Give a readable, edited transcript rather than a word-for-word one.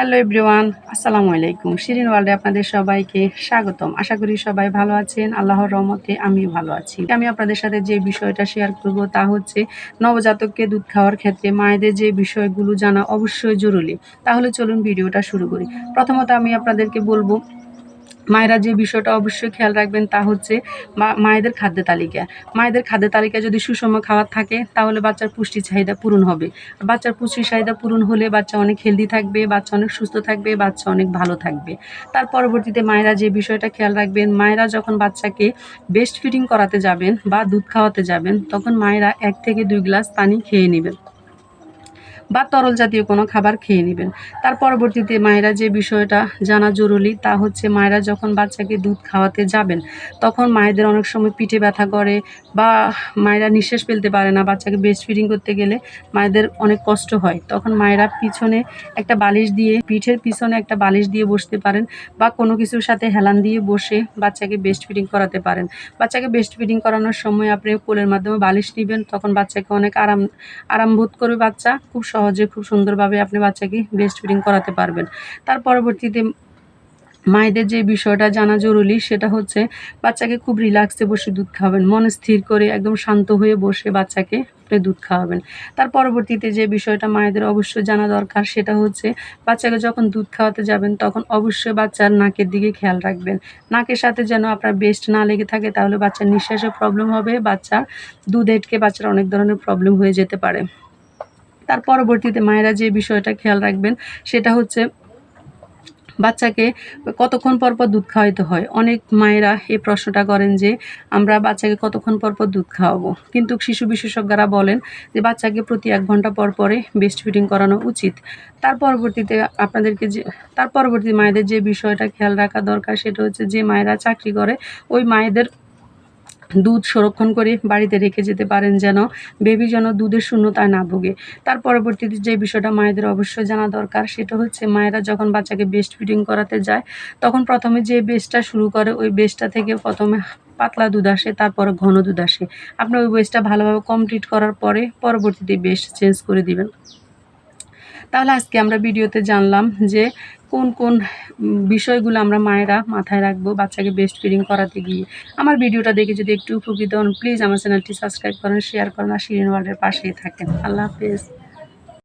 Hello everyone, আসসালামু আলাইকুম। শিরিন ওয়ার্ল্ডে আপনাদের সবাইকে স্বাগতম। আশা করি সবাই ভালো আছেন। আল্লাহর রহমতে আমিও ভালো আছি। আমি আপনাদের সাথে যে বিষয়টা শেয়ার করব তা হচ্ছে নবজাতককে দুধ খাওয়ার ক্ষেত্রে মায়েদের যে বিষয়গুলো জানা অবশ্যই জরুরি। তাহলে চলুন ভিডিওটা শুরু করি। প্রথমত আমি আপনাদেরকে বলবো মায়েরা যে বিষয়টা অবশ্যই খেয়াল রাখবেন তা হচ্ছে মায়েদের খাদ্য তালিকা। মায়েদের খাদ্য তালিকায় যদি সুষম খাবার থাকে তাহলে বাচ্চার পুষ্টি চাহিদা পূরণ হবে। বাচ্চার পুষ্টি চাহিদা পূরণ হলে বাচ্চা অনেক হেলদি থাকবে, বাচ্চা অনেক সুস্থ থাকবে, বাচ্চা অনেক ভালো থাকবে। তার পরবর্তীতে মায়েরা যে বিষয়টা খেয়াল রাখবেন, মায়েরা যখন বাচ্চাকে ব্রেস্ট ফিডিং করাতে যাবেন বা দুধ খাওয়াতে যাবেন তখন মায়েরা 1 থেকে 2 গ্লাস পানি খেয়ে নেবেন বা তরল জাতীয় কোনো খাবার খেয়ে নেবেন। তার পরবর্তীতে মায়েরা যে বিষয়টা জানা জরুরি তা হচ্ছে মায়েরা যখন বাচ্চাকে দুধ খাওয়াতে যাবেন তখন মায়েদের অনেক সময় পিঠে ব্যথা করে বা মায়েরা নিঃশ্বাস ফেলতে পারে না। বাচ্চাকে ব্রেস্ট ফিডিং করতে গেলে মায়েদের অনেক কষ্ট হয়। তখন মায়েরা পিছনে একটা বালিশ দিয়ে, পিঠের পিছনে একটা বালিশ দিয়ে বসতে পারেন বা কোনো কিছুর সাথে হেলান দিয়ে বসে বাচ্চাকে ব্রেস্ট ফিডিং করাতে পারেন। বাচ্চাকে ব্রেস্ট ফিডিং করানোর সময় আপনি কোলের মাধ্যমে বালিশ নিবেন, তখন বাচ্চাকে অনেক আরাম বোধ করবে। বাচ্চা খুব সহজে খুব সুন্দরভাবে আপনি বাচ্চাকে ব্রেস্ট ফিডিং করাতে পারবেন। তার পরবর্তীতে মায়েদের যে বিষয়টা জানা জরুরি সেটা হচ্ছে বাচ্চাকে খুব রিল্যাক্সে বসে দুধ খাওয়াবেন। মন স্থির করে একদম শান্ত হয়ে বসে বাচ্চাকে আপনি দুধ খাওয়াবেন। তার পরবর্তীতে যে বিষয়টা মায়েদের অবশ্যই জানা দরকার সেটা হচ্ছে বাচ্চাকে যখন দুধ খাওয়াতে যাবেন তখন অবশ্যই বাচ্চার নাকের দিকে খেয়াল রাখবেন। নাকের সাথে যেন আপনার ব্রেস্ট না লেগে থাকে, তাহলে বাচ্চার নিঃশ্বাসে প্রবলেম হবে, বাচ্চার দুধ আটকে বাচ্চার অনেক ধরনের প্রবলেম হয়ে যেতে পারে। তার পরবর্তীতে মায়েরা যে বিষয়টা খেয়াল রাখবেন সেটা হচ্ছে বাচ্চাকে কতক্ষণ পর দুধ খাওয়াইতে হয়। অনেক মায়েরা এই প্রশ্নটা করেন যে আমরা বাচ্চাকে কতক্ষণ পর দুধ খাওয়াবো, কিন্তু শিশু বিশেষজ্ঞরা বলেন যে বাচ্চাকে প্রতি 1 ঘন্টা পর পরে ব্রেস্ট ফিডিং করানো উচিত। তার পরবর্তীতে তার পরবর্তী মায়েদের যে বিষয়টা খেয়াল রাখা দরকার সেটা হচ্ছে যে মায়েরা চাকরি করে ওই মায়েদের দুধ সংরক্ষণ করে বাড়িতে রেখে যেতে পারেন যেন বেবি যেন দুধের শূন্যতায় না ভোগে। তার পরবর্তীতে যে বিষয়টা মায়েদের অবশ্যই জানা দরকার সেটা হচ্ছে মায়েরা যখন বাচ্চাকে ব্রেস্ট ফিডিং করাতে যায় তখন প্রথমে যে ব্রেস্টটা শুরু করে ওই ব্রেস্টটা থেকে প্রথমে পাতলা দুধ আসে, তারপরে ঘন দুধ আসে। আপনি ওই ব্রেস্টটা ভালোভাবে কমপ্লিট করার পরে পরবর্তীতে ব্রেস্ট চেঞ্জ করে দিবেন। তাহলে আজকে আমরা ভিডিওতে জানলাম যে কোন কোন বিষয়গুলো আমরা মায়েরা মাথায় রাখবো বাচ্চাকে ব্রেস্ট ফিডিং করাতে গিয়ে। আমার ভিডিওটা দেখে যদি একটু উপকৃত হন প্লিজ আমার চ্যানেলটি সাবস্ক্রাইব করেন, শেয়ার করেন আর শিরিন ওয়ার্ল্ডের পাশেই থাকেন। আল্লাহ হাফেজ।